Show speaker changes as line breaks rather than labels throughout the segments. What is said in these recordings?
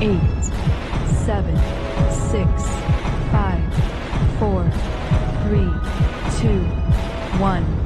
8, 7, 6, 5, 4, 3, 2, 1.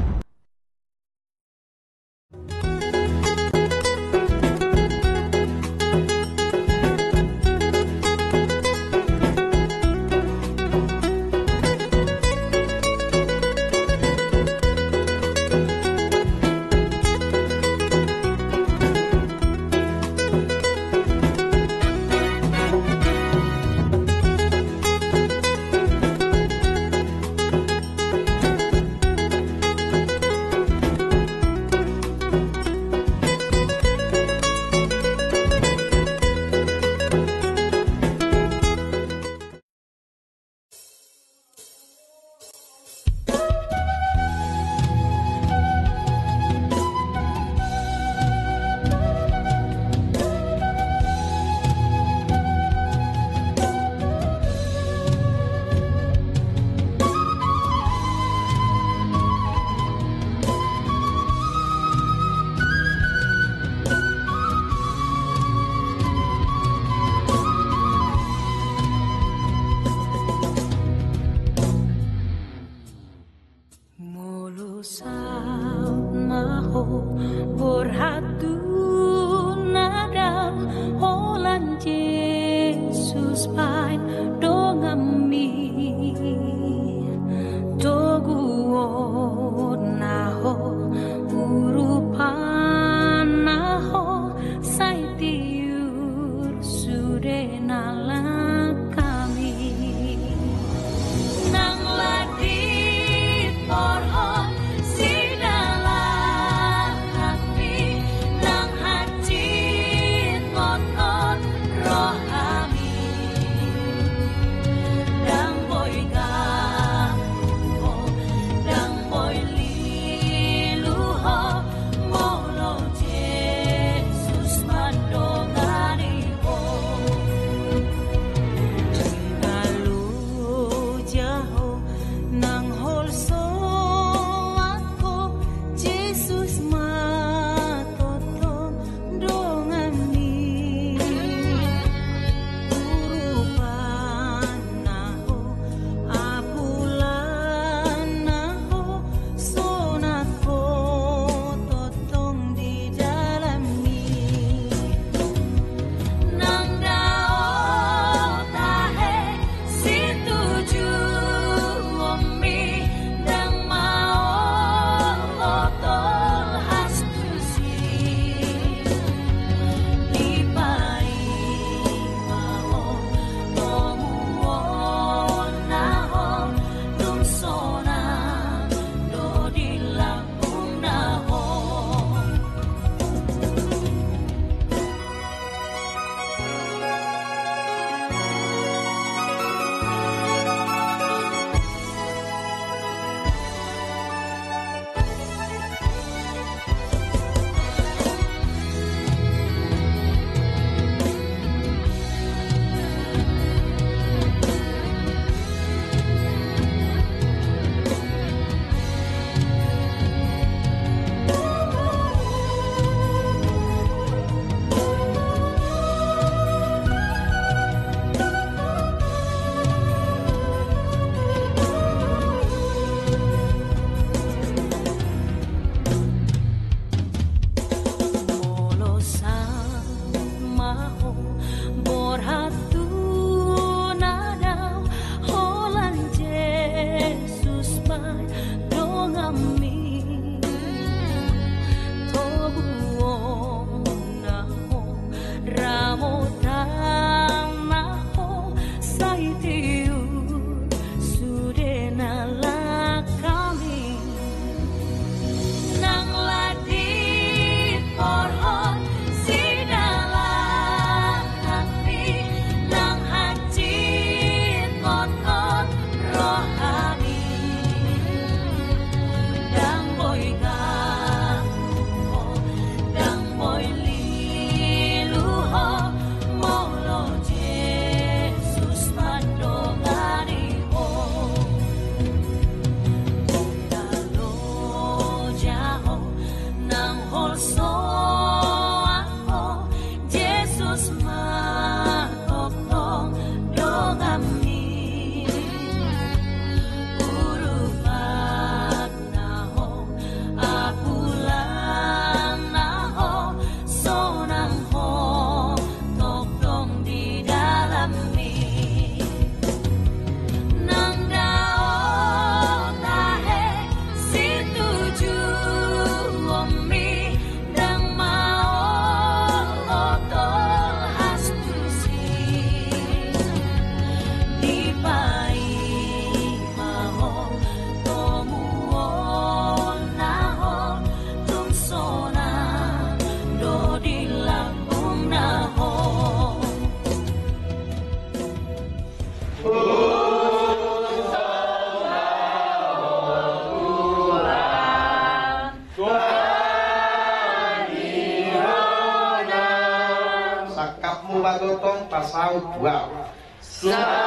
makmu magotong pasaut wow. Salamu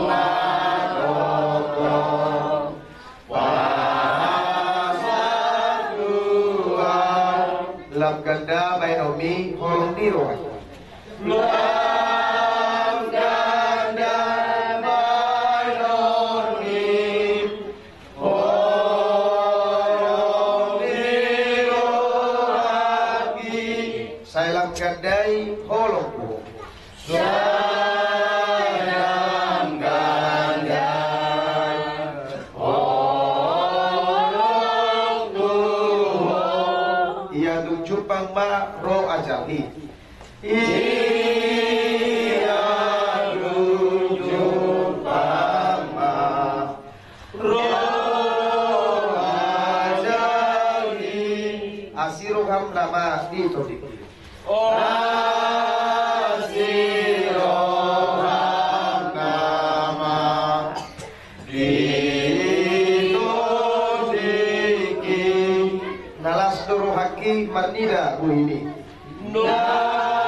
magotong pasaut wow. Lam ganda bainomi holong diro. Gadai holongku sayang gandai holongku ia dujupang ma ro ajali ia dujupang ma ro ajali asiruham lama ditodik asiroham nama ditodiki nalas turuhaki marnida ini nalas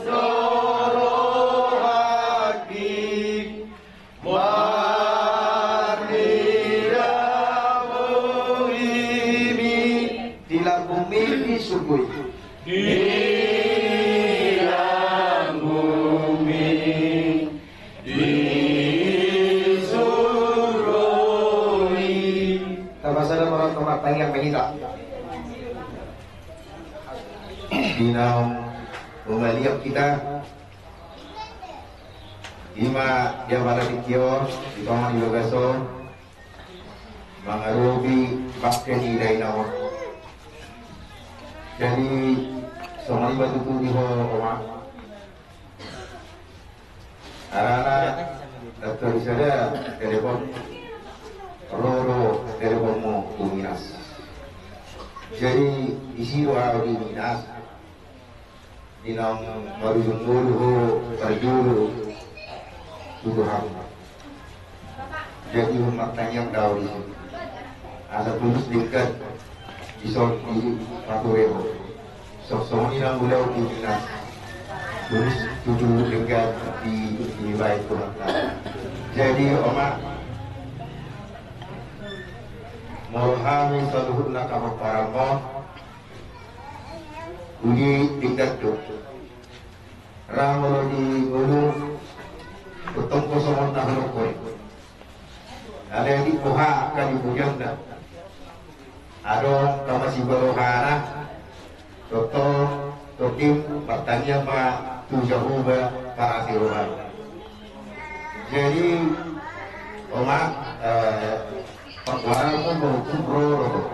turuhaki marnida ini di lambung mimpi subuh di bumi disurui tabasada orang kematang yang menyita dinam melihat kita ima yang pada dikio di taman yogaso mengarubi baskeni dainawa jadi somali batu tu di bawah arana dokter saya telepon roro telepon mo tuminas jadi isi doa di minas di nam baru jumbo berjulu Tuhan jadi umat tanya tahu di sini ada tulus dekat di Patureo sok-sok ini nang ulau di Minas tulus tujuh dekat di baik Tuhan jadi oma morhami saluhutna kama paramo uji dekat tu ramolo di gunung potong kosongan tahun koi ada yang di poha kan di bujang dah ada kamasi barohana toto totim bertanya ma tujahuba para sirohan jadi oma perbuatan pun berhukum roro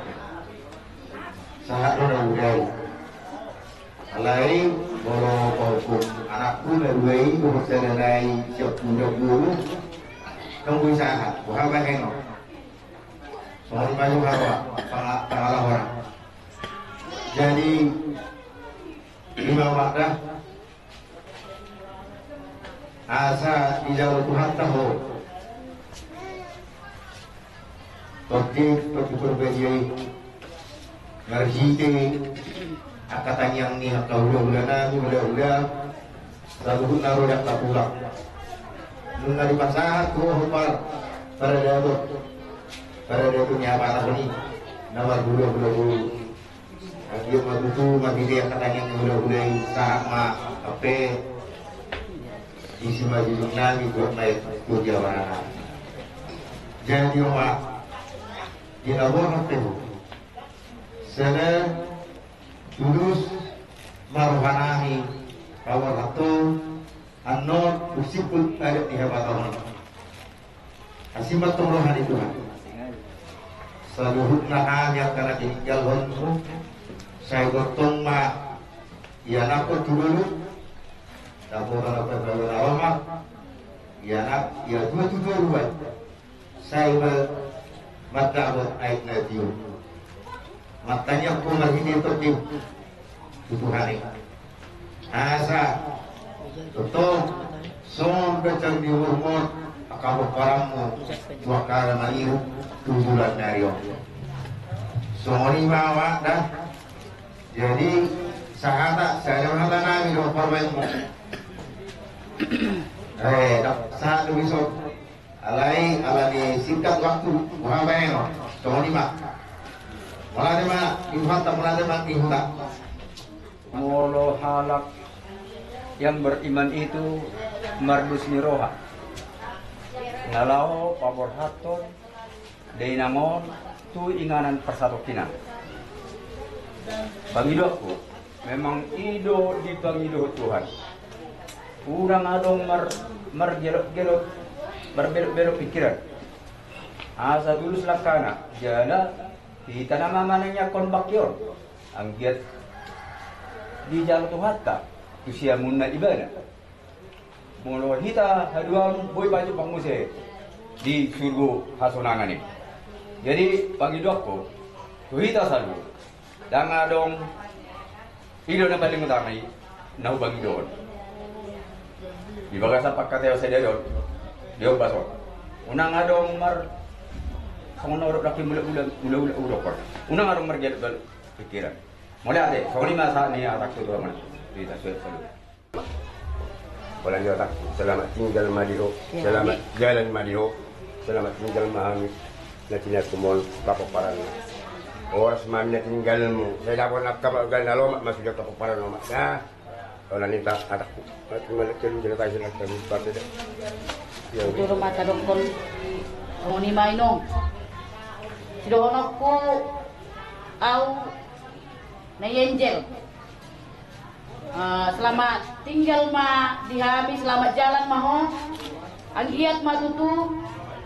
sangat roro udai alai boro hukum anakku meruai bersedanai siap muda guru tunggu sangat bukan hengok soal banyak apa pengalah orang jadi lima wadah asa di jalur Tuhan tahu topik berbeda ngerjite akatan yang ni kau udah selalu naruh yang tak pulang nuna di pasar tuh hopar pada dia punya apa ini nawar dulu dia mabutu mabili akatan yang udah sama apa isi maju nami buat naik tujuan jadi orang di labor itu sana tulus maruhanahi kawal atau anon usipul ada di hadapan asimat tumuhan itu saluhut nahan yang karena tinggal honmu saya gotong ma ya nakut dulu dapur apa lama ya nak ya dua saya mata buat air nadiu matanya pun lagi ini tertib tubuh hari asa betul sampai di rumah akan paramu dua kali maniu tujuan dari Sony bawa dah Jadi saya ada hal namin do formal mo. Saat besok alai alani singkat waktu muhabayno so lima. Wala naman ihuta mula naman ihuta.
Molo halak yang beriman itu mardus niroha. Nalao pabor haton Deinamon tu inganan persatokinan. Pangidokku memang ido di pangido Tuhan. Urang adong mergelok-gelok berbelok-belok pikiran. Asa tulus lakana jala kita nama mananya kon bakyor. Anggiat di jalan Tuhan tak usia munna ibadah. Mulu hita haduan boy baju panguse di surga hasonangan ini. Jadi pangidokku tu hita salu dang adong ido na paling utama na bangidon. Di bagasa pagkateo sa dedon dio baso. Unang adong mar sangon orok laki mula urok. Unang adong marget pikiran. Mulai ade, soni masa ni atak tu mana. Hita salu.
Walang otak, selamat tinggal Madiho, selamat jalan Madiho, selamat tinggal Mahami, na tinatumon kapaparan. Oras mami na tinggal mo, saya dapat nak kapagal na lomak, masuk jatuh kapaparan lomak. Nah, orang ni tak atak ko, at malakyan dyan tayo sa nagtabi parte na.
Ito rumah tadok kon, kamu ni mainong. Sidohonok ko, au, na Angel. Selamat tinggal ma dihami, selamat jalan maho. Ang giat matutu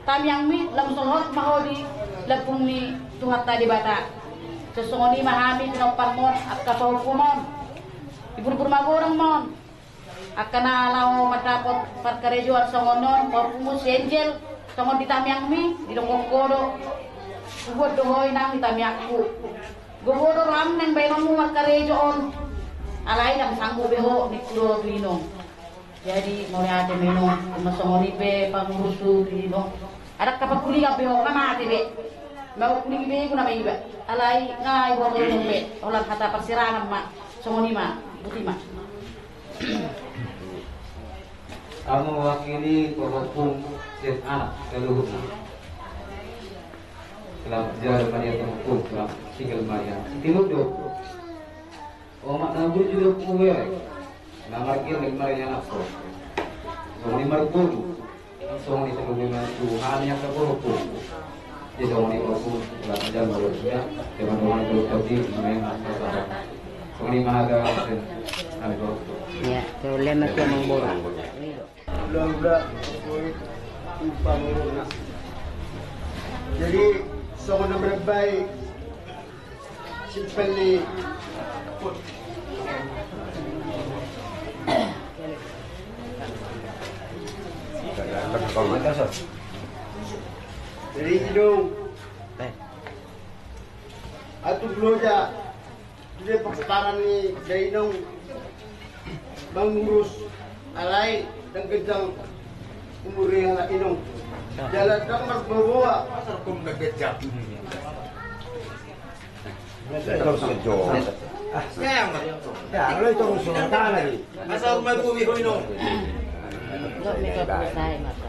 tamyang mi lam solhot maho di lepung ni tuhat tadi bata. Sesungoni mahami pinopar mon akka pahukumon. Ibur-bur magorang mon. Akka na lao matapot parkarejuan songonon pahukumu senjel songon di tamyang mi di dongkokodo. Ubod dohoy nang di tamyakku. Gobodo ram neng baynomu markarejoon. Alai nang sanggup beho ni kudo binong. Jadi mau ada minum, masong ribe pangurusu binong. Ada kapan kuliah beho kama tebe. Mau kuliah be kuna mai ba. Alai ngai bo minum be. Olah kata persirangan mak. Songoni mak, buti mak.
Aku mewakili korupung dan anak leluhurnya. Selamat jalan Maria Tempuh, selamat tinggal Maria. Timur do. Oh mak nabur juga puwe. Nama kira lagi yang aku. So ni marpun. So ni sebelum Tuhan yang terpuruk. Jadi so ni korupun selamat jalan Maria. Teman-teman itu tadi memang asal. So ni mahaga dan algo.
Ya, problema itu memborong.
Budak-budak upah muruna. Jadi seorang yang baik simpan ni jadi hidung atau beloja dia persetaraan ni dari hidung mengurus alai dan kejang umur yang nak hidung jalan kamar berbawa pasar kum kejang
Ya, lo itu musuh kita lagi.
asal rumah tu hidung hidung
Lo mereka selesai maka.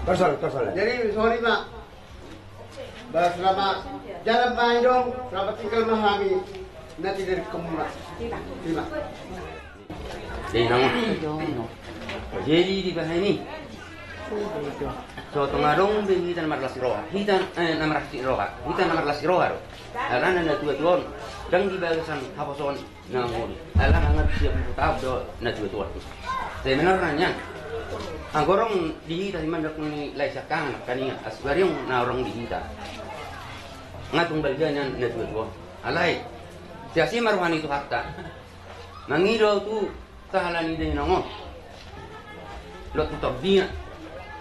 Kosol.
jadi sorry mak bahas selamat jalan Pak Hidung selamat tinggal memahami nanti dari kemunak terima
Di nang jadi di bahay ni. So tungarong hitan marlas roha. Hitan namarlas roha. Hitan namarlas roha. Alan na tuwa-tuwa. Dang di bagasan haposon nangul. Alan ang siap putab do na tuwa-tuwa. Saya menor nanya. Ang gorong dihita si mandak ni laisa kang kaniya asbaryong na orang dihita. Ngatung balganyan na tuwa-tuwa. Alay. Siasi maruhan itu hatta. Mangido tu tahalan ide nangon. Lot tutabia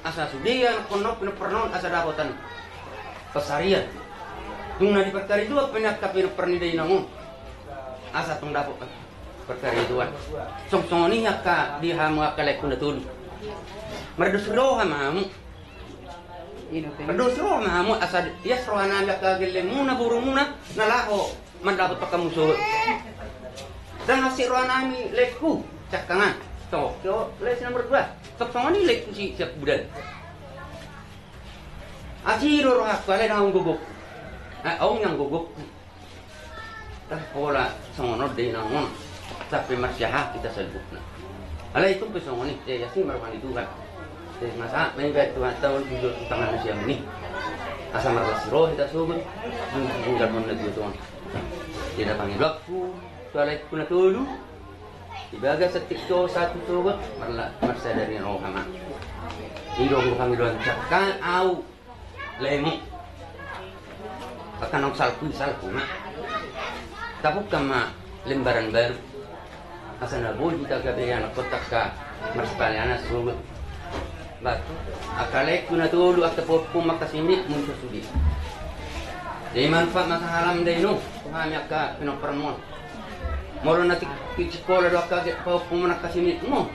asa sudian kono penon asa dapotan pesarian. Tung na di perkara itu penak kapin pernidai nangon. Asa tung dapot perkara itu. Song-songoni ka di hamu akalek kuna tulu. Merdus roha mamu. Merdus roha mamu asa ya roha na ka gele muna buru muna nalaho. mendapat pakamusuh. Dan hasil ruang nami leku cakangan. Tok, yo les nomor 2. Tok songoni leku si siap budan. Aji roh aku ale nang guguk. Aung yang guguk. Tah pola songono de nang tapi masyah kita sebutna. Alaikum pesongoni ya sih marwani Tuhan. Masa menibet Tuhan tahun duduk tangan manusia ini. Asal marwas roh kita subut. Bukan mana Tuhan. Tidak panggil waktu. Soalnya kuna tulu. Ibaga setik to satu subut marsa dari roh hama. Idong kami doan cakkan au lemu. Akan salku nak. Tapuk kama lembaran baru. Asal nabul kita kabeyan kotak ka marspaliana subut. Batu, akalek kuna tulu at popom makasimit muncul sudi. Di manfaat masa halam deh no, hanya ka pinopermon. Moro nanti sekolah doa kaget popom makasimit mo.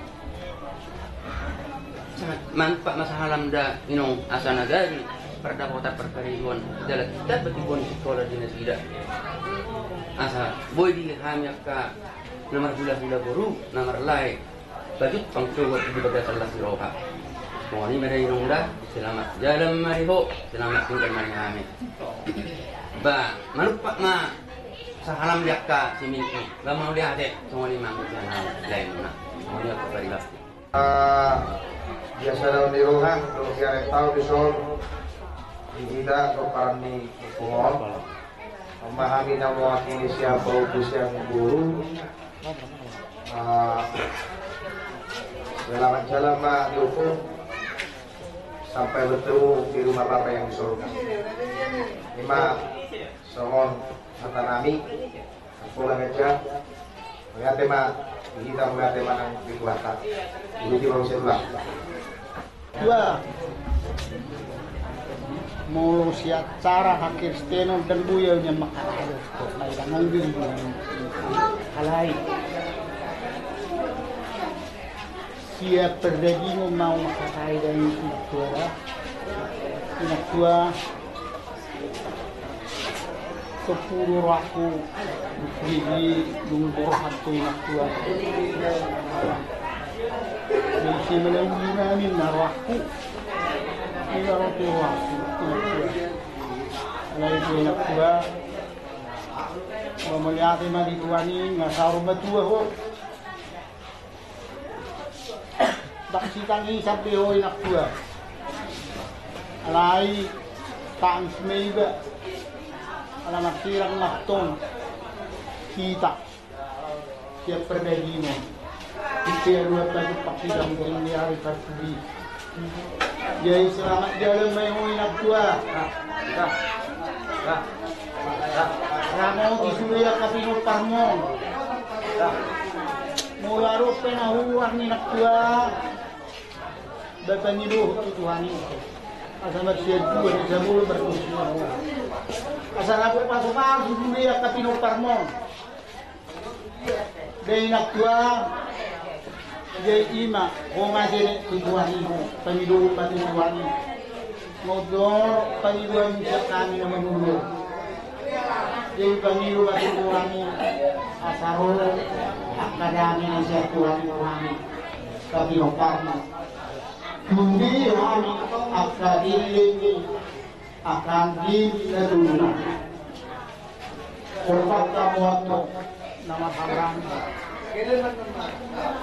Sangat manfaat masa halam dah ino asana dari perdapotan perkaribuan dalam kita betibun sekolah dinas tidak. Asa boy di hanya ka nomor hula guru nomor lain baju pangkuat di bagasan lasi roha. Mohon ini nungda, selamat jalan mariho, selamat tinggal marihame. Ba, malupak ma sahalam liaka si minti, ba mau lihat deh, semua ini mang jangan lain na, mau lihat apa dia.
Biasa dalam di rumah, kalau kita tahu di sol, kita keparan di kumol, memahami dan mewakili siapa utus yang guru. Selamat jalan ma dihukum. Sampai bertemu di rumah Bapak yang di surga. Lima songon mata nami, sekolah aja. Melihat tema kita melihat tema yang dikuatkan. Ini di bawah sebelah.
Dua, mulu siat cara hakir steno dan buyaunya makalai. Kailangan nanggung kalai. Siap berdagi mau makakai dari inak tua sepuluh raku bukri dungkor hatu inak tua jadi melalui namin naraku ini raku raku inak tua lalu itu inak tua melihat ima di tua ini ngasar rumah tua kok Baksitan isap deho inak tua. Alai tang semega. Alamak sirang nakton. Kita. Siap perdagino. Kita dua tadi paksidang kering di hari kartudi. Jadi selamat jalan mayo inak tua. Ramo disulia kapino parmon. Mula rupa nahuwar ni inak tua. Bapak niluh itu Tuhan itu. Asal manusia dua di sabul berkumpul. Asal aku pasok dia kapino parmon. Dari nak tua, dari ima, masih Tuhan itu. Peniluh pati Tuhan itu. Modal peniluh misal kami nama dulu. Jadi peniluh pati Tuhan itu. Asal akadami nasihat Tuhan itu. Kapino parmon. Hindi kami akan diladuna. Orpat kamu atau nama haram.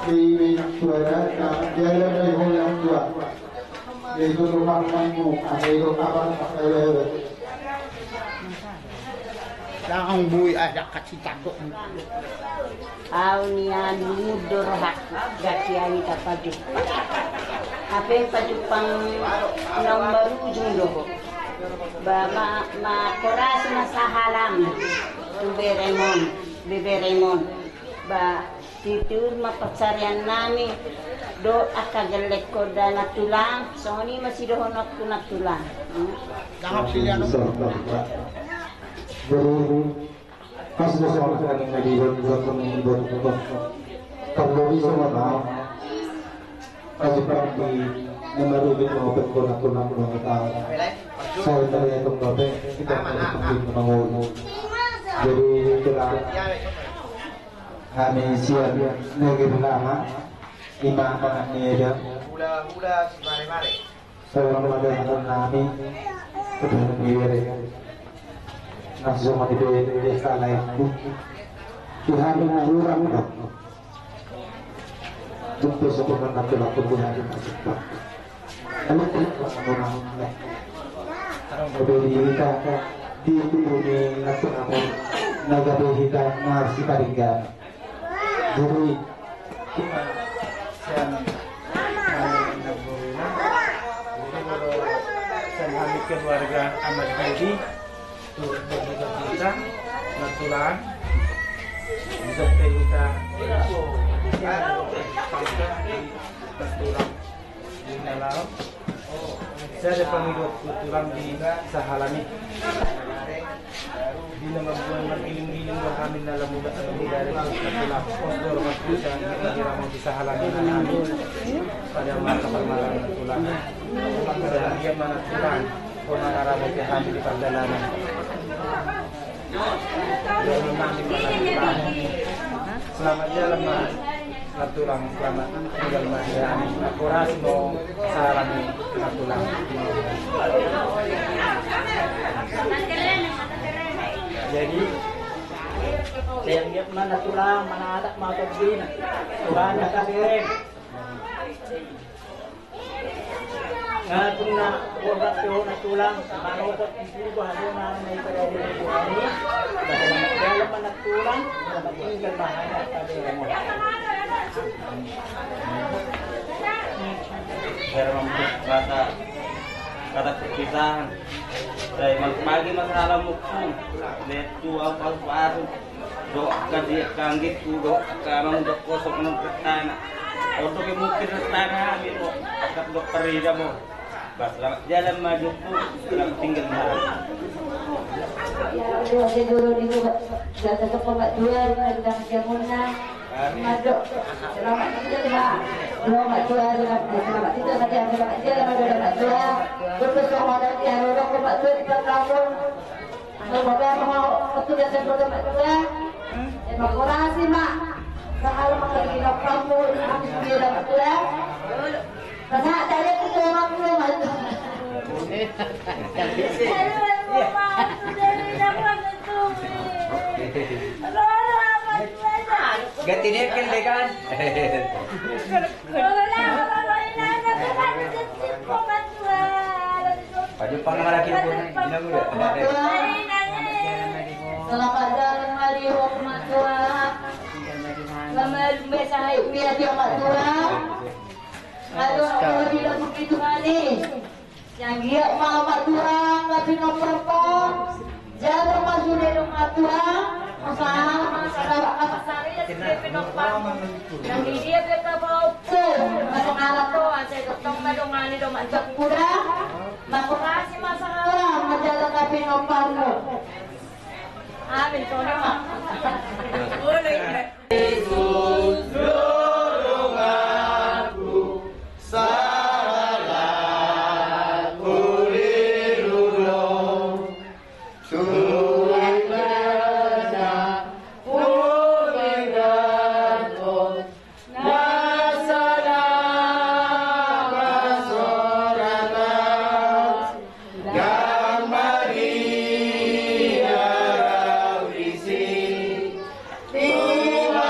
Di suara jalan dari yang tua. Yaitu rumah kamu, ada itu kapan lewat. Jangan bui ada kasih takut.
Aunian mudur hak gakiani kapajuk. Apa yang pajupang nomor ujung doho. Ba ma koras masahalam beberemon. Ba titur mapasarian nami do akagelek ko dana tulang. Soni masih doho nak tulang.
Jangan pilihan.
Pas bersama dengan lagi buat kalau bisa mana pagi nomor itu open konak kita saya dari itu kita penting menanggung jadi
kami siap negeri lama imam penganiaya dia
Hula mare-mare.
seorang magang nami kebetulan biwere nafsu mati desa lain Tuhan mengurang dok untuk sebuah nanti waktu punya kita lalu orang berbeda kita di bumi nanti apa naga kita masih paringga jadi
kami keluarga Ahmad Budi turut berduka cita natulan sampai kita natulan di dalam saya ada pengikut tulang di Sahalani di nama bulan bergiling-giling berhamil dalam muda dari natulan kondor masjid yang diramu di Sahalani pada masa permalaan natulan dan dia mana tulang pengarah bagi hamil di perjalanan yang memang di mana tulang selamat jalan natulang selamat tinggal masyarakat akuras mau sarani natulang jadi saya lihat mana tulang mana ada mata bin banyak kasirin ngatuna orang tua tulang manukot itu bahasa mana itu dari ini dalam mana tulang tinggal bahaya pada orang kata perpisahan dari pagi masalah mukum lihat tua baru doa dia kanggit doa karena udah kosong menurut tanah untuk yang mungkin tanah itu akan dokter ida mo bas jalan maju pun setelah tinggal jalan
ya saya dulu di jasa kepomak dua dan jamuna masuk selamat tinggal selamat dua selamat tinggal nanti ada selamat jalan selamat dua bersama dan yang orang kepomak dua di tahun semoga mau petugas yang selamat dua evakuasi mak kalau mengerti kamu habis dia dapat dua karena dari itu orang belum ada
ganti dia kan dekan Paju pangaraki pun ina muda
selamat jalan mari mak tua selamat besai biar dia mak tua aduh kalau tidak begitu manis yang dia mak tua tapi nomor pon jangan masuk dari mak tua masalah apa sari ya sih penopang yang dia kita bawa pun kalau alat doa saya ketong madongani do macam pura makasih masalah majalah tapi penopang amin soalnya mak boleh
Yesus dorong aku salah kuliru dong Terima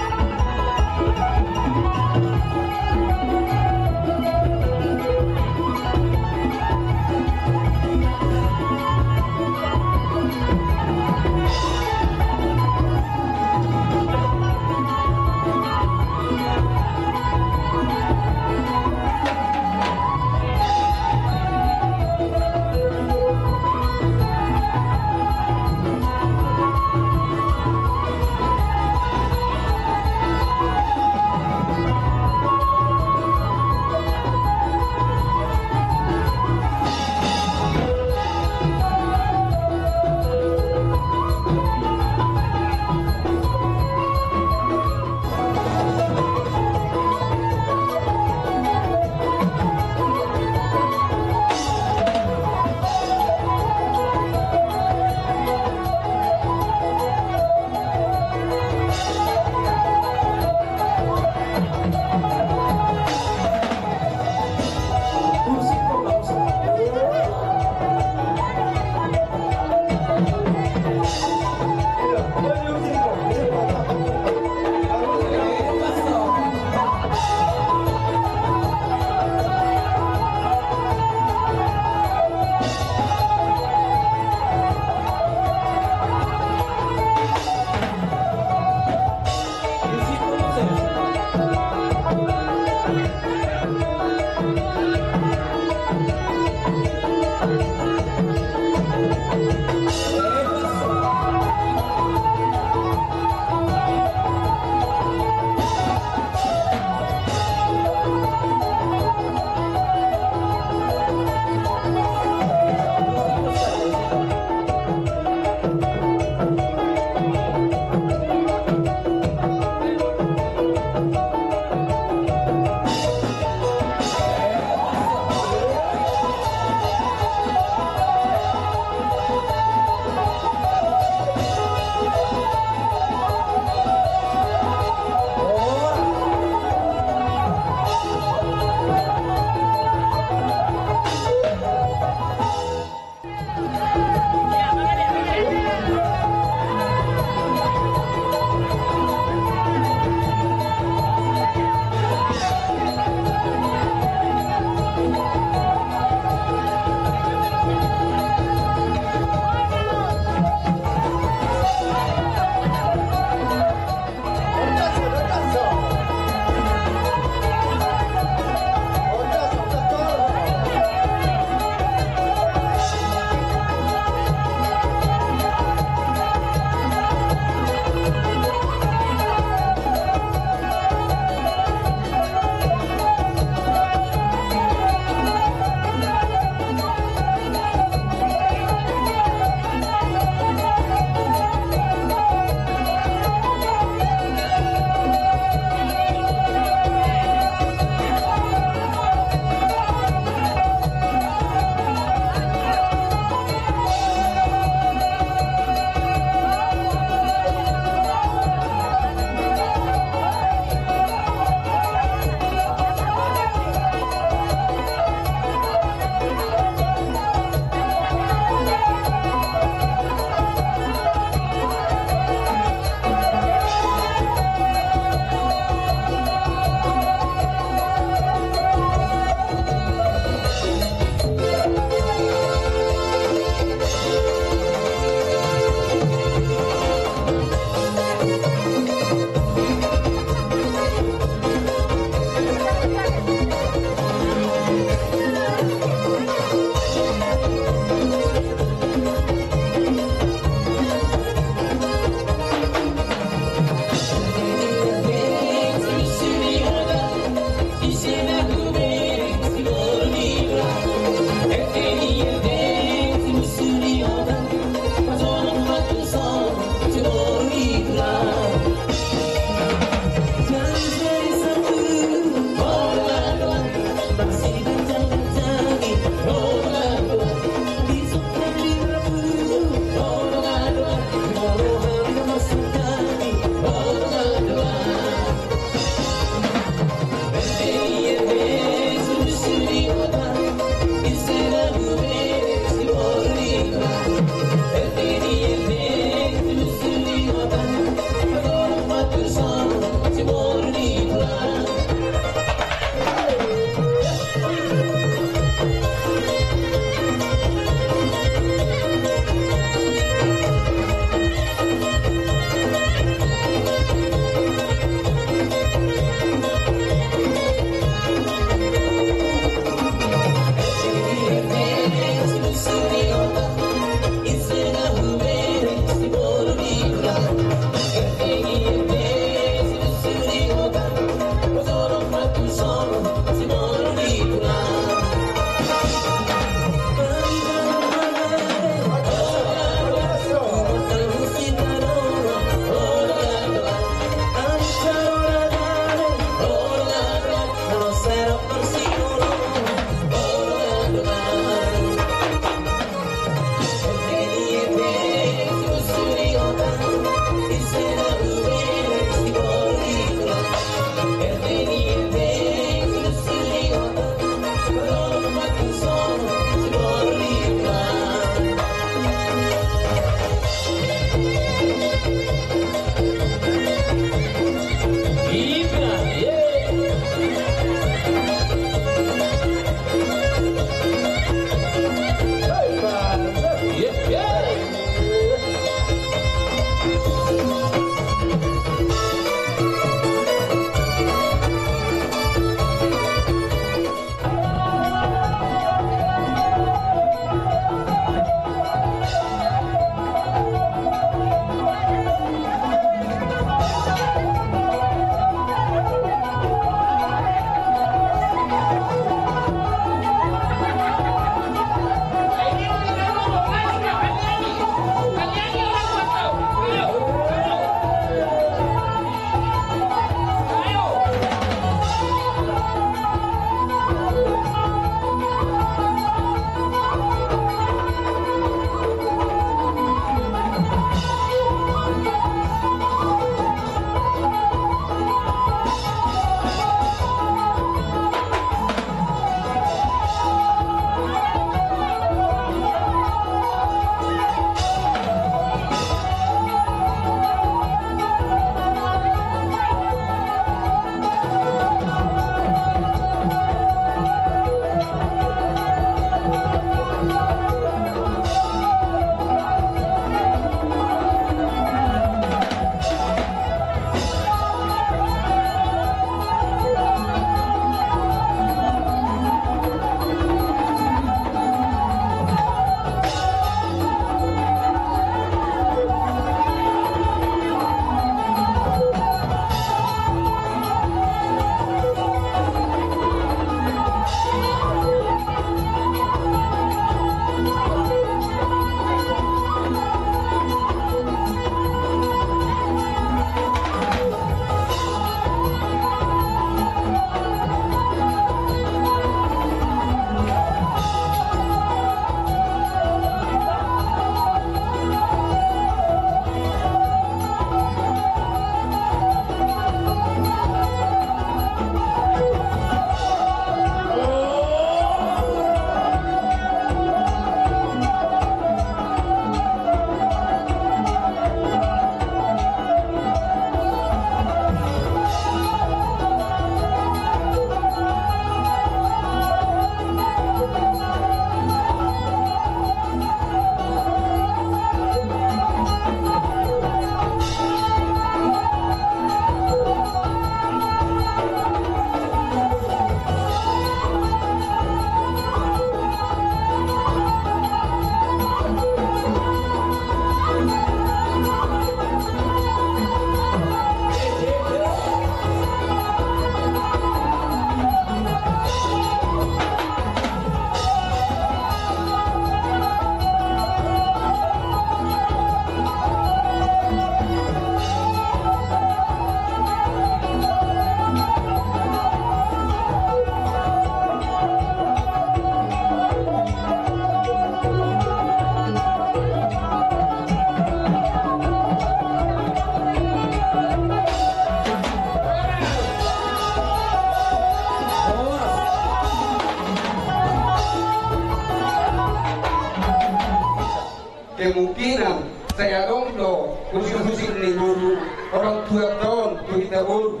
kemungkinan saya dongdo khusus ini dulu orang tua tahun kita dulu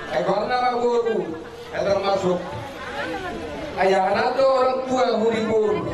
karena guru termasuk ayah anak orang tua huri guru.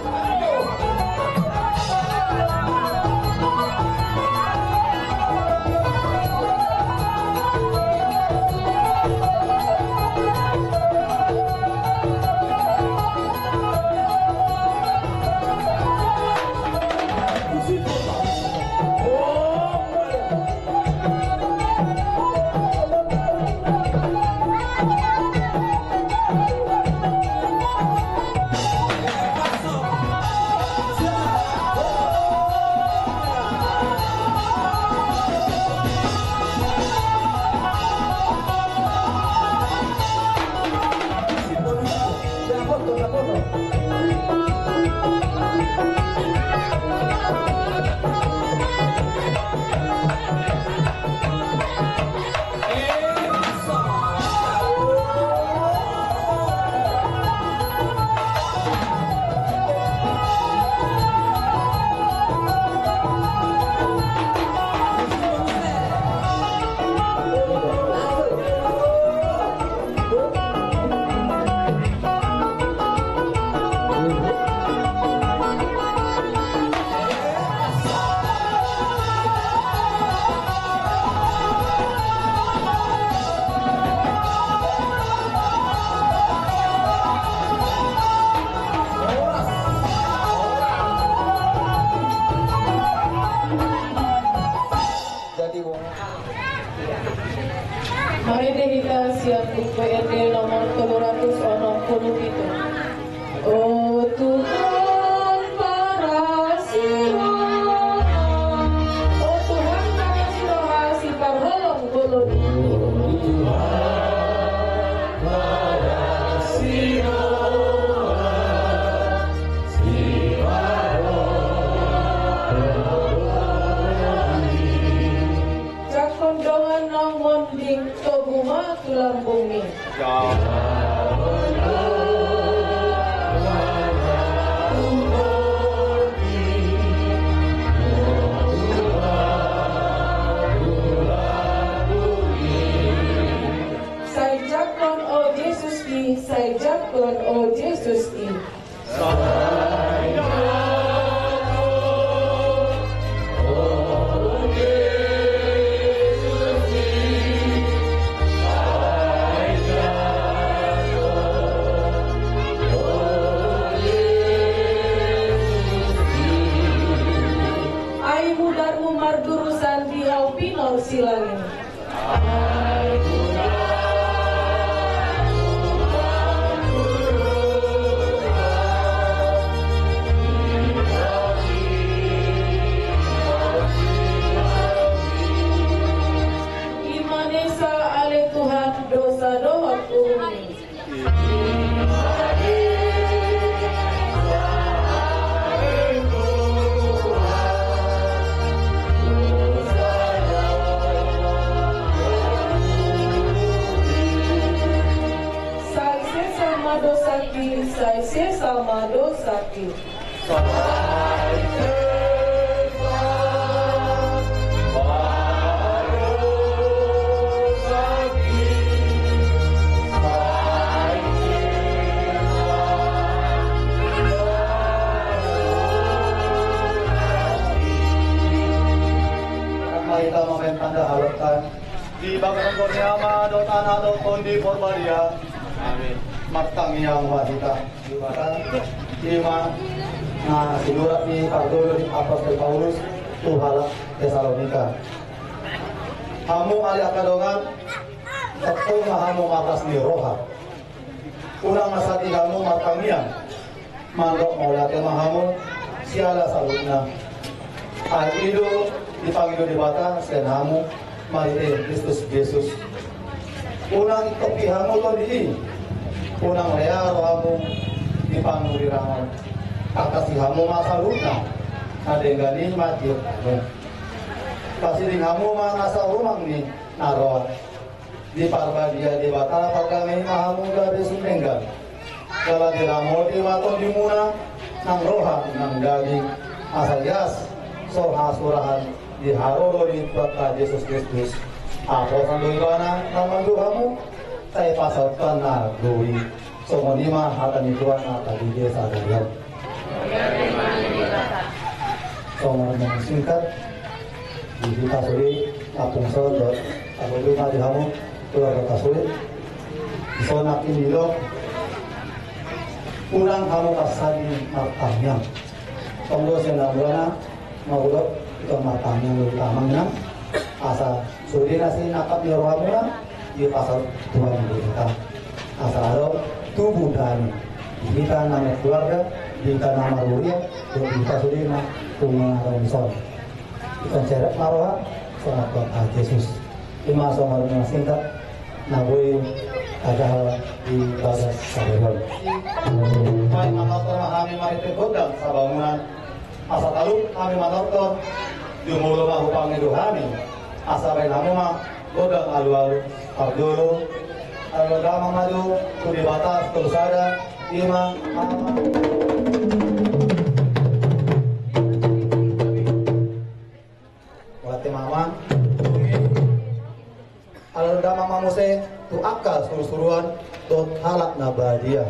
Mari deh kita siap PRD nomor 367. Oh Tuhan para siroha, oh Tuhan para siroha si parholong bolon. Para siroha si kondohan ng munding tobuha tulang bumi. Sayjakon o Jesus ki, sayjakon o Jesus ki. Silangin. Imanesa ale Tuhan dosa doa kami. Sai sama dosaki.
Kita momen tanda harapkan di bakaran korniama do tanah do kondi porbaria. Amin. Matang yang wanita di mana lima nah silurat ni Paulus Apostol Paulus tuhala Tesalonika. Hamu ali akadongan tetong hamu matas ni roha. Unang masati hamu matangian mandok maulate mahamu siala salutna. Ay ido dipanggil di bata sen hamu marite Kristus Yesus. Unang topi hamu to di unang lea rohamu dipanggul di rangon atas hamu masaluna ada gani mati pasti di hamu mangasa rumang ni naro di parbadia di batara pagami hamu gabe sumenggal kalau di ramo di waton di muna nang roha nang daging asal yas so hasurahan di haroro di Tuhan Yesus Kristus. Apa sandui kana nama Tuhanmu? Saya pasal tanah doi. So menima hatan Tuhan akan di desa Dalian. So ngomong singkat, di kita sulit, apung sondot, aku rumah di kamu, keluarga kasulit. So nakin dilo, kurang kamu kasani matangnya. Tunggu senang maulot itu matangnya utamanya. Asa sulit nasi nakap di rohamnya, di pasal Tuhan kita. Asa ada tubuh dan kita nama keluarga, kita nama rulia, dan kita sulit nak punya romson. Kita ceret maroha, sama Tuhan Yesus. Lima sama dengan singkat, nabui ada di batas Sabayon. Baik manotor kami mari tergodang sabangunan. Asa taluk kami manotor jumulu mahu pangiduhani. Asa baik namu mah godang alu-alu abdulu. Agama maju tu di batas terus ada lima. Wati mama. Alda mama muse tu akal suruh-suruan tot halak nabadia.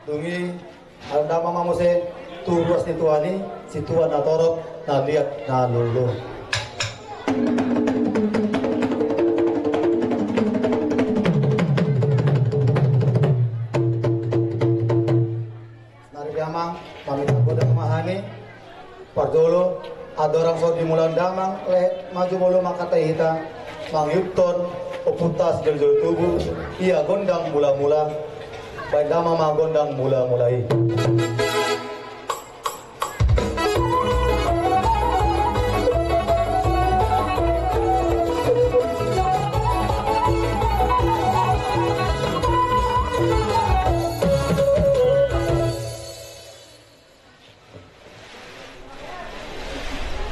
Dungi alda mama muse tu ruas ni tuani si tuan na torok na liat na lulu. Kami takut dan memahami Pardolo ada orang so di mulan damang maju mulu makata hita mang yupton opuntas jel-jel tubuh ia gondang mula-mula baik dama ma gondang mula-mulai.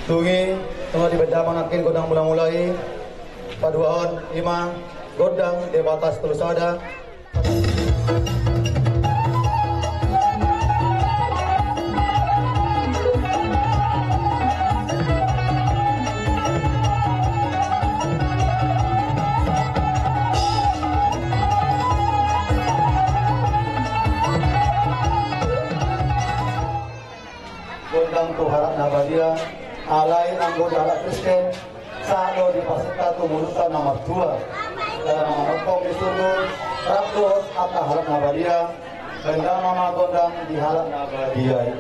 Tungi, tengah di bedaman akin godang mula-mulai paduan lima godang di batas terus ada. Godang tu harap nabadia alai anggota alat Kristen sado di pasita tumulutan nomor 2 dalam menopong di sumur rakos atau halak nabadia benda mama gondang di halak nabadia.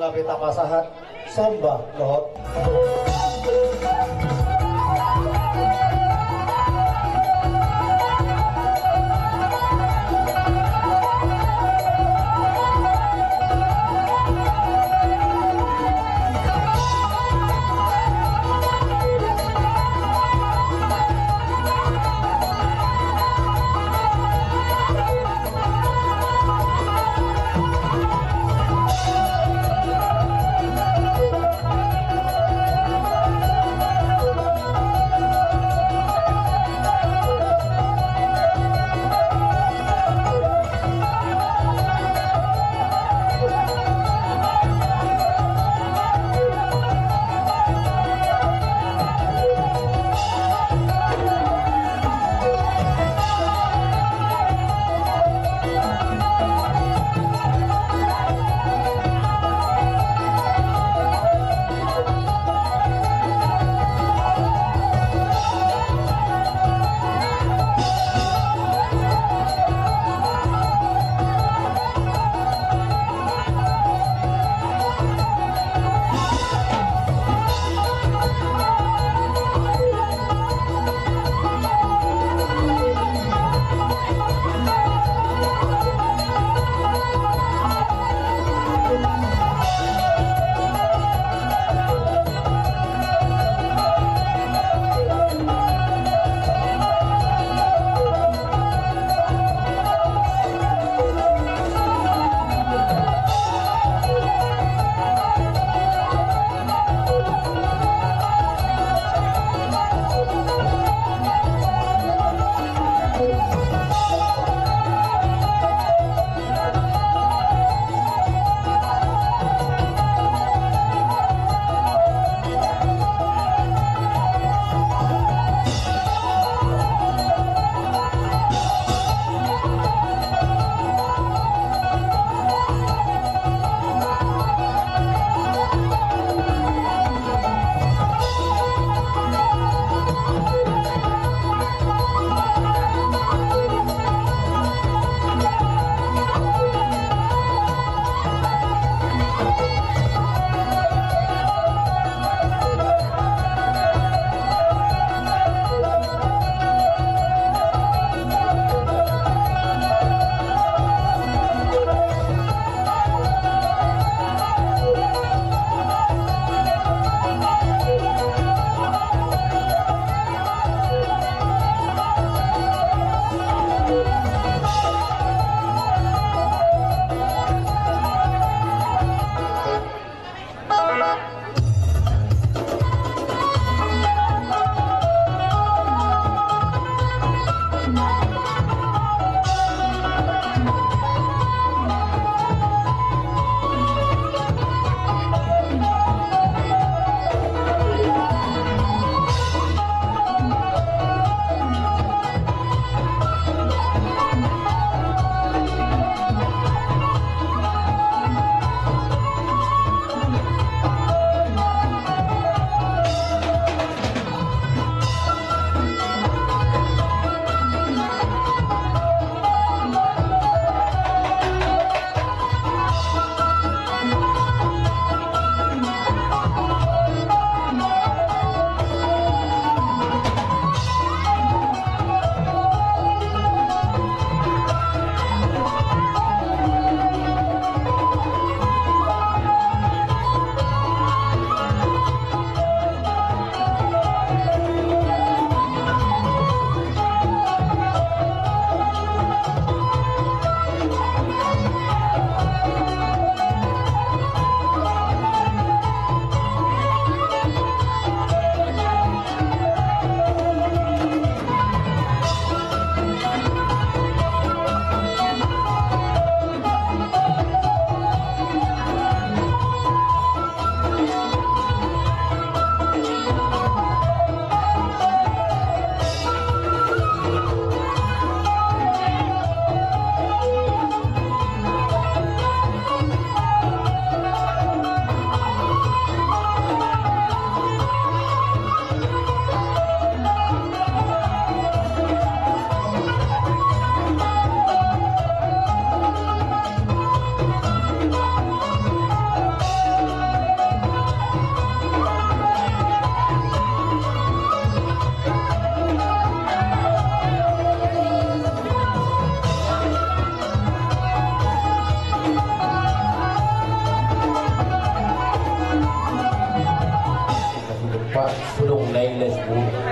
Peta pasahat sombah lohot.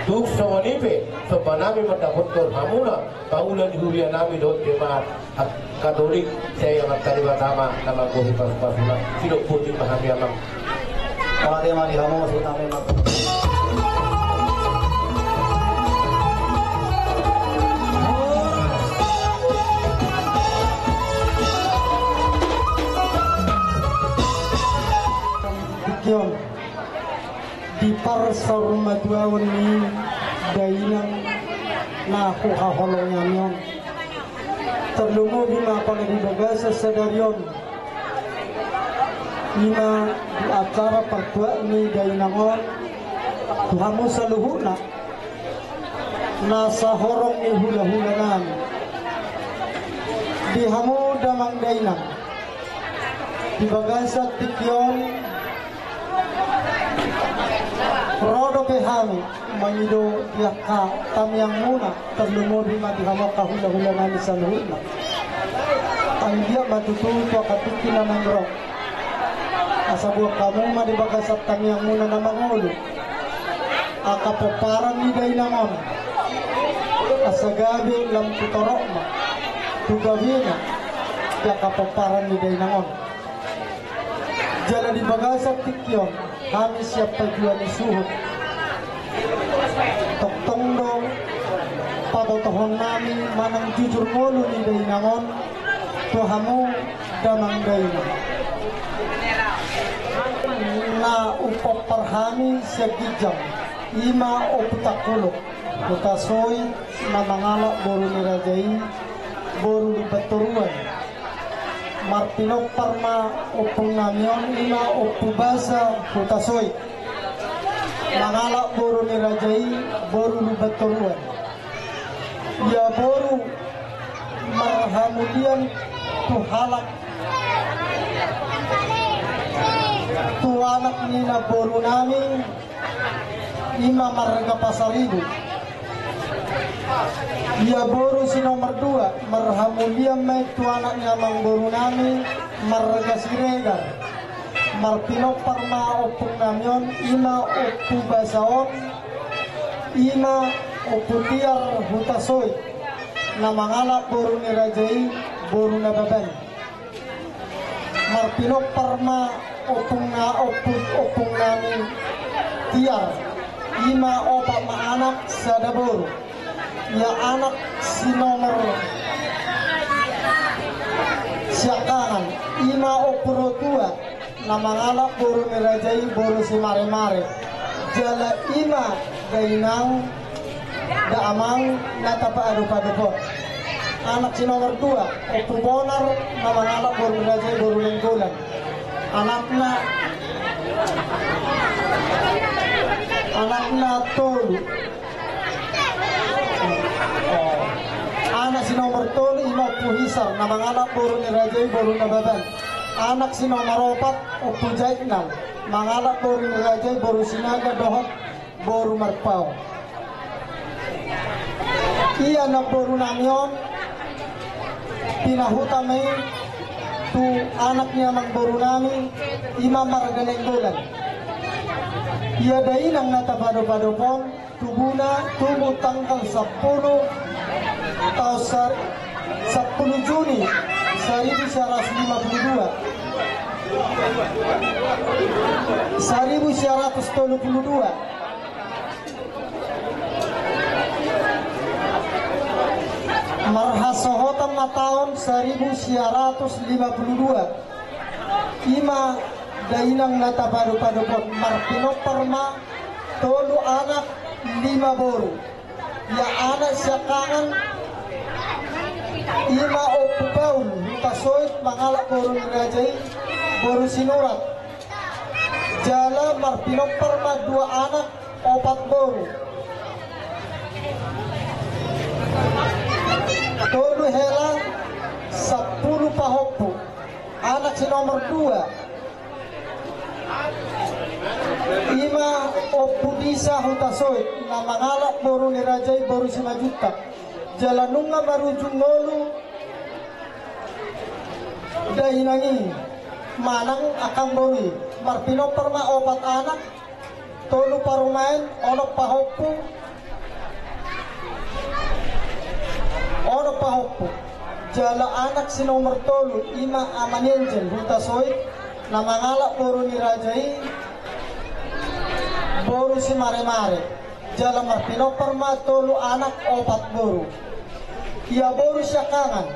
Tuk songonipe sopanami matapotol hamuna paulan huria nami dot jemaat Katolik saya yang tadi pertama nama kohi pas-pasuna tidak putih pahami amam.
Kalau tema di hamu masuk utama memang.
Yon di parsor maduawan ni dainang na kuhaholongnya yon terlungo bima palagi bagasa sadarion bima di acara pertua ni dainangon tuhamu saluhuna nasa horong ni hula-hulanan di hamu damang dainang di bagasa tikyon rodo pehami mangido yaka tamyang muna terlumur bima dihamak kahula-hula nani sa nuhuna ang dia matututo katuki na mangrok asabuak kamu madibagasa tamyang muna na mangulo akapaparan ni dainamon asagabi lamputorok ma tugawina yakapaparan ni dainamon jala dibagasa tikyon kami siap pajuan isuhut toktong dong pabotohon nami manang jujur ngolu ni dainangon tuhamu damang dainang na upok parhami siap gijang ima o putakulok putasoy na mangalak boru nirajai boru baturuan Martinok parma opung namion ima opubasa putasoy mangalak boru ni rajai boru lubaturuan ya boru marhamudian tuhalak tuanak nina boru nami ima marga pasaribu ya boru si nomor 2 marhamulian may tuanak niya mang boru nami marga siregar marpino parma opung namyon ima opu basaon ima opu tiar hutasoy na mangalak boru ni rajai boru na baban marpino parma opung nami tiar ima opa maanak sada boru ya anak si nomor siakangan ima opuro tua na mangalak boru nirajai boru si mare-mare jala ima gainang da amang natapa adupa-dupo anak si nomor 2 opu bonar na mangalak boru nirajai boru lenggulan anakna tolu anak si nomor tol ima puhisar na mangalak boru ni rajai boru na baban anak si nomor 4 opu jaitnal mangalak boru ni rajai boru sinaga dohot boru marpau iya na boru namyon pinahutamay tu anaknya mang boru nami ima marganeng bulan iya dainang natabado-badopon tubuna tubuh tanggal 10 tahun 10 Juni 1952 marhasohotan na tahun 1952 ima dainang natabado-badopon marpino parma tolu anak 5 boru ya anak siakangan ima opupaul tasoit mangalak boru nirajai boru sinurat jala marpino parma 2 anak 4 boru tolu hela 10 pahoppu anak si nomor 2 ima opudisa hutasoit na mangalak boru ni rajai boru si majuta jalanunga marujung ngolu dahinangi manang akang boru marpino parma 4 anak tolu parumain ono pahoppu jala anak si nomor tolu ima amanenjen huta soit na mangalak boru ni rajai boru si mare-mare jala marpino perma tolu anak opat boru ia boru syakangan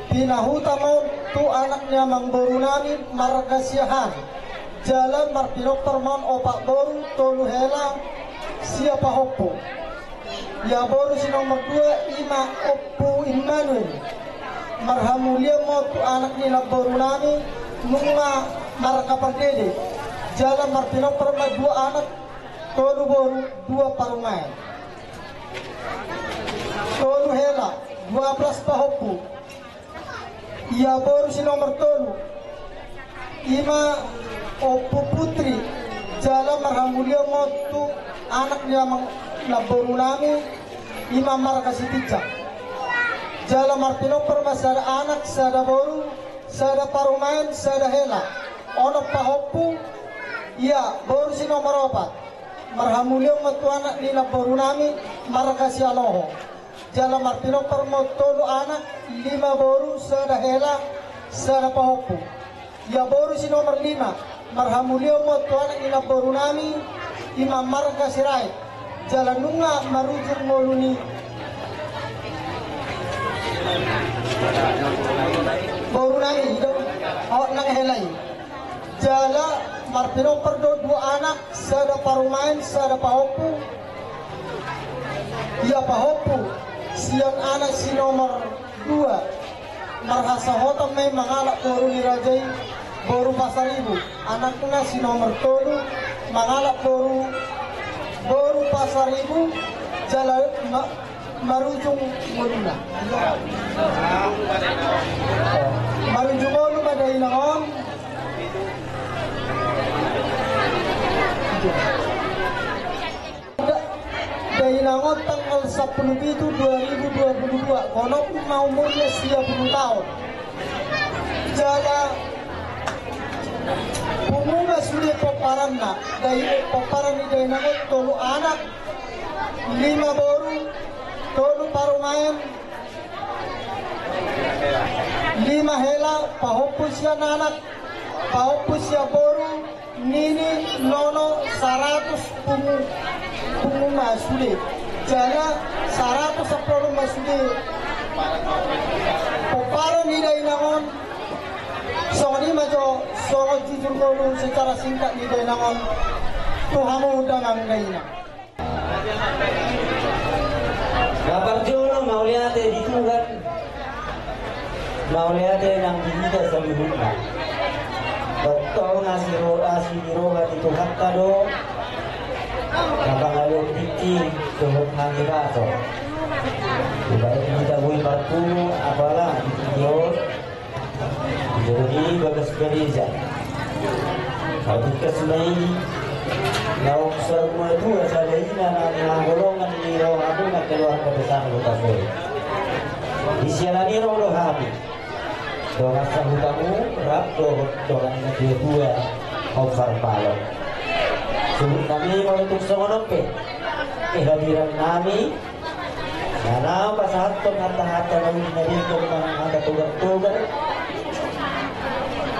pinahuta mau tu anaknya mang boru nami margasiahan jalan marpino perma opat boru tolu hela siapa hoppo ya boru si nomor 2 ima oppu Immanuel marhamulia mau tu anak nila boru nami nunga markapagdede jalan marpino perma 2 anak tolu boru 2 parumai tolu hela 12 pahoppu ia boru si nomor tolu ima oppu putri jalan marhamulia mau tu anak dia boru nami ima markasi tijak jala marpino perma sada anak sada boru sada parumain sada hela ono pahoppu iya boru si nomor 4 marhamulio matu anak nila boru nami markasi aloho jala marpino perma tolu anak 5 boru sada hela sada pahoppu iya boru si nomor 5 marhamulio matu anak nila boru nami ima markasi rai jalan nunga marujung moluni boru nami hidup awak nang helai jala marpino perdo 2 anak sada parumain sada pahoppu ia pahoppu siang anak si nomor 2 marhasa hotam me mangalak boru ni rajai boru pasar ibu anaknya si nomor 3 mangalak boru pasar ibu jalan marujung moluna marujung molu badai nangon Dainangon tanggal 10 itu 2022 kono mau umurnya 90 tahun jala Pumunga sudah paparan na, dari paparan ni dari nangot tolu anak, 5 boru, tolu parumain, 5 hela, pahoppu siya nanak, pahoppu siya boru, nini, nono, 100 pumunga sudah, jala 100 pumunga sudah, paparan ni dari nangon. Songoni majo songo jujur kolu secara singkat di denangon tuhamu dengan gaina.
Kabar jono mau lihat di Tuhan, mau lihat yang kita sebelumnya. Betul ngasih roa di roha di Tuhan tado, kapang ayo tiki Tuhan hangi raso. Baik kita bui bertemu apalah di video. Jadi bagas beriza. Kalau kita semai, lau semua itu ada ini anak golongan ni roh aku nak keluar ke besar hutan boleh. Di siaran ni roh habis. Doa sahutamu rap doa ini dua offer balon. Sebut kami untuk semua nope. Kehadiran kami. Karena pas harta kami dari kemana ada tugas.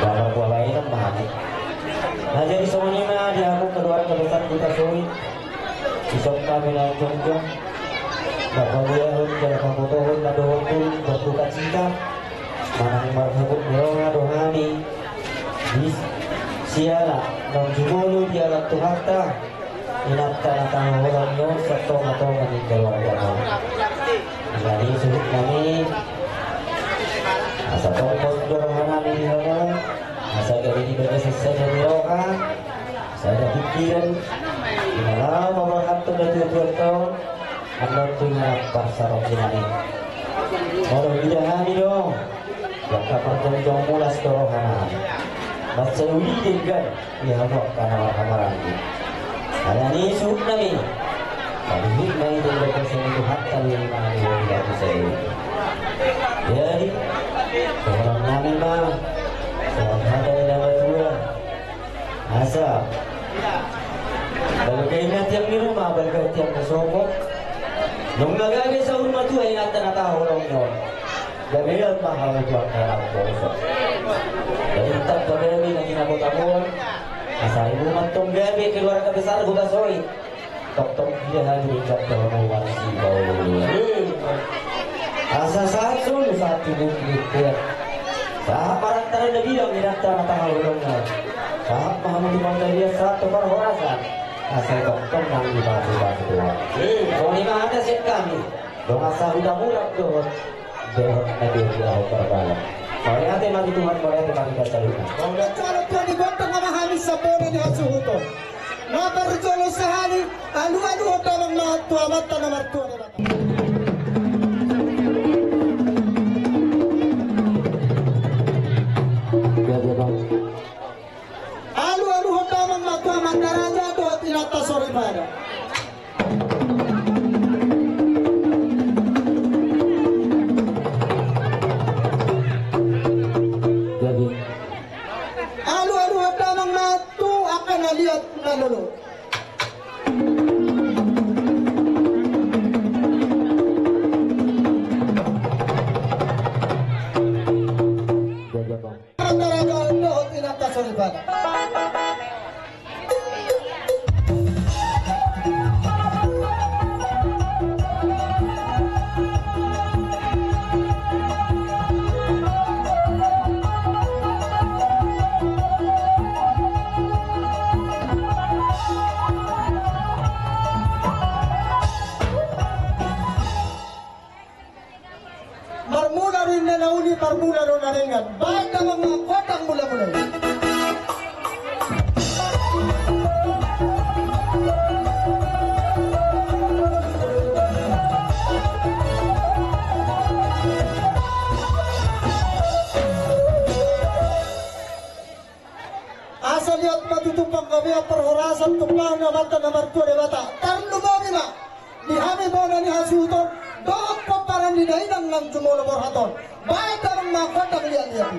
Bapak buah bayi kan mahal. Nah jadi semuanya mah dia aku keluarga besar kita sulit. Isok kami naik jong-jong. Bapak buah jalan kamu nado waktu berduka cinta. Manang marhubut merona dohani. Siala nong jumulu dia latu harta. Inapta natang orangnya setong-atong kami keluarga kami. Jadi sulit kami. Asa tongkol dorongan ini hono, asa dari bagai selesai dari roka, saya pikiran, malah memaham tentang tahun, anda punya pasar opinani. Kalau tidak hari dong, yang kapal jong mulas dorongan, masa uli dengan dihamok karena kamaran. Ada ni sup nami, kali ini main dengan persen itu hatta yang mana yang tidak bisa ini. Jadi seorang nabi mah seorang ada di nama Tuhan asal Balagay na tiang ni rumah, balagay tiang na sopok. Nung nagagay sa rumah tu ay natanatahorong nyo. Gamilan mahal ito ang harap puso. Balintag pa gabi na ginabot-amon. Asahin mo man tong gabi, keluar ka besar gubasoy. Tok-tok dia halikat terlalu si bau. Asa satu satu bukit. Sahab parantara na bilang ninata matahulong na. Sahab mahamudimang na dia satu perhorasan. Asa tok-tok nang dibatu-batu doang. So ni mana siap kami. Dong asa udah murah doang. Doang na dia ako perbalan. Mari hati mati Tuhan, mari hati mati kasalunan.
Kalau Tuhan digotong memahami sabone ni hasuhuto. Nabarjolo sehari, alu-alu otawang mga tuamat na martua ni bata. Alu-alu otawang mga tuamat na raja to at inatasori pada. Alu-alu otawang mga tu akan nalihat na lolo. Marmula rin na nauni, marmula rin na ringan. Ba't na mga kotang mula-mula yun? Asa lihat matutupang kami ang perhorasan tumpang na mata na martua de bata. Tarno mo ma, dihami mo na ni hasuton. Doon po parang dinahinang ng jumulo morhaton. Baik ang mga kotang liyan-liyan.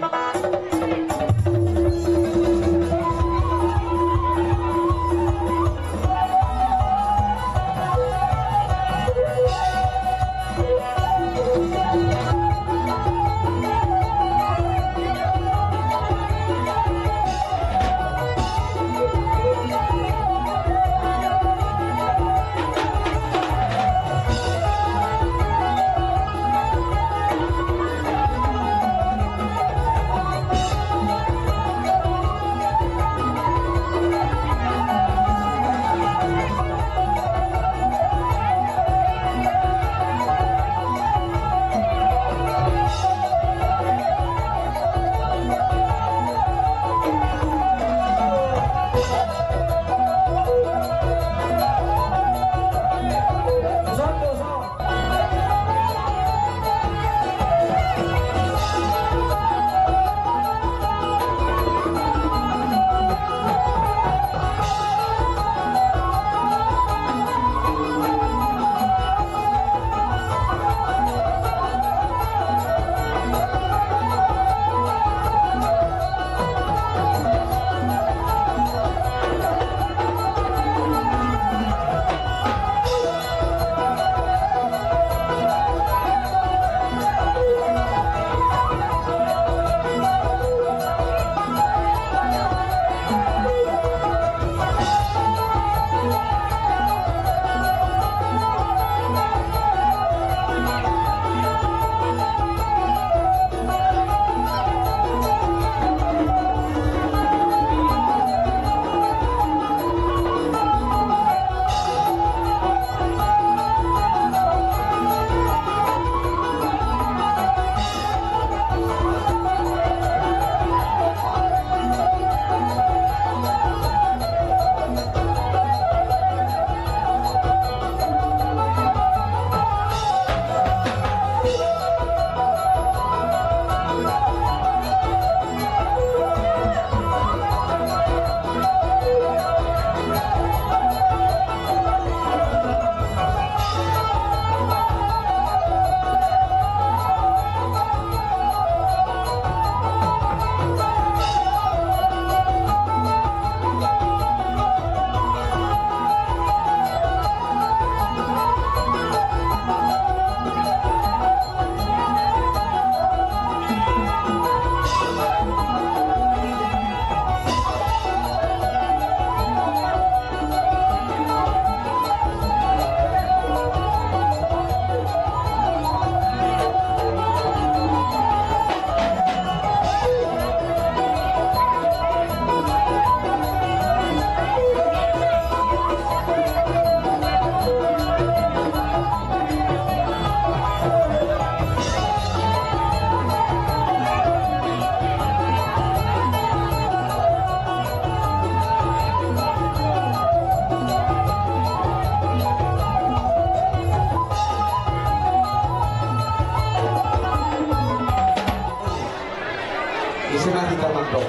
isi mati tamanto.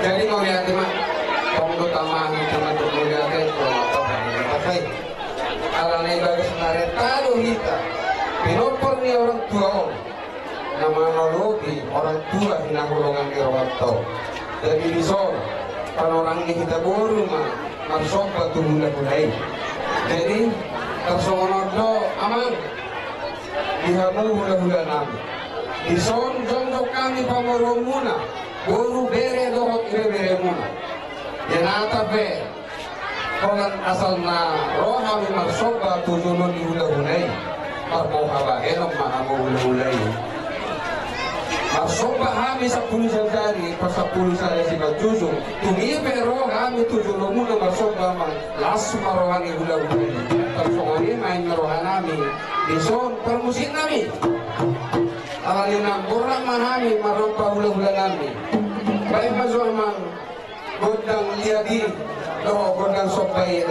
Jadi mau lihat teman, tonggo tamah teman mau lihat itu atau pakai. Alane bagus naret tahu kita. Pinopor ni orang tua nama nologi orang tua hina golongan di rawato. Jadi bison kan orang ini kita boru mah masuk batu mulai. Jadi tersonodo aman dihamu hula-hula nami. Bison jonjo kami pamoromuna boru bere dohot bere muna. Jenata be kolan asal na roha mi masuk batu jono di hula-hulai. Marmo haba enok mahamu hula-hulai. Masuk bahami sa pulisan dari pas pulisan si Bajusung tumipe ro kami tujuh muna masuk bahman las marohani hula-hulai. Persongani main marohanami dison permusik nami. Alina kurang mahami marompa hula-hula nami. Baik mazulman godang liadi do godang sopai